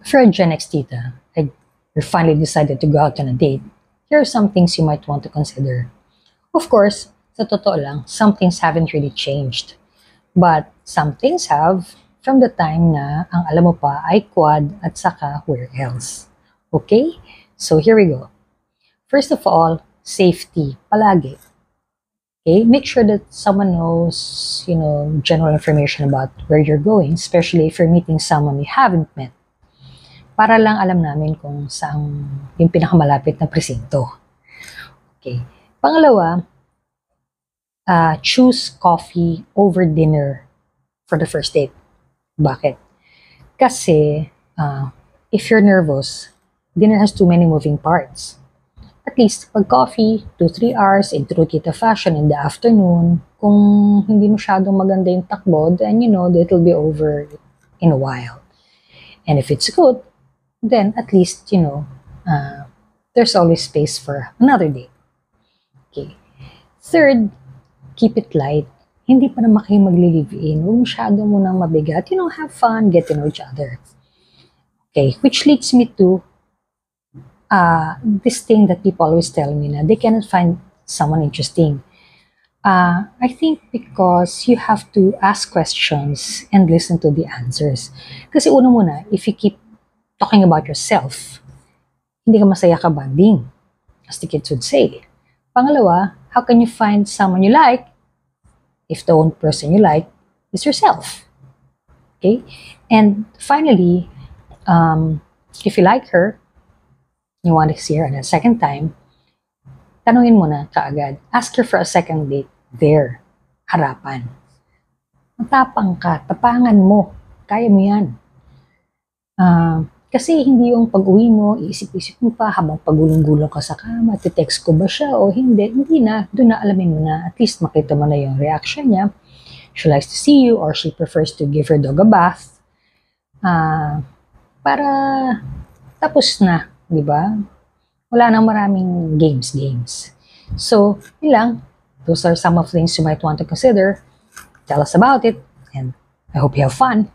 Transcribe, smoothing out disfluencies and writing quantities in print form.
If you're a Gen X tita, like you finally decided to go out on a date, here are some things you might want to consider. Of course, sa totoo lang, some things haven't really changed. But some things have from the time na ang alam mo pa ay quad at saka where else. Okay? So here we go. First of all, safety. Palagi. Okay? Make sure that someone knows, general information about where you're going, especially if you're meeting someone you haven't met. Para lang alam namin kung saan yung pinakamalapit na presinto. Okay. Pangalawa, choose coffee over dinner for the first date. Bakit? Kasi, if you're nervous, dinner has too many moving parts. At least, pag coffee, 2-3 hours in true tita fashion in the afternoon, kung hindi masyadong maganda yung takbo, then it'll be over in a while. And if it's good, then at least, there's always space for another day. Okay. Third, keep it light. Hindi pa naman kayo magli-live-in. Huwag masyado munang mabigat. Have fun, get to know each other. Okay, which leads me to this thing that people always tell me na they cannot find someone interesting. I think because you have to ask questions and listen to the answers. Kasi una muna, if you keep talking about yourself, hindi ka masaya ka bonding, as the kids would say. Pangalawa, how can you find someone you like if the only person you like is yourself? Okay? And finally, if you like her, you want to see her a second time, tanungin mo na kaagad. Ask her for a second date there, harapan. Matapang ka, tapangan mo. Kaya mo yan. Kasi hindi yung pag-uwi mo, iisip-isip mo pa habang pagulong-gulong ka sa kama, text ko ba siya o hindi. Hindi na, doon na alamin mo na. At least makita mo na yung reaction niya. She likes to see you or she prefers to give her dog a bath. Para tapos na, di ba? Wala nang maraming games. So, yun lang. Those are some of the things you might want to consider. Tell us about it and I hope you have fun.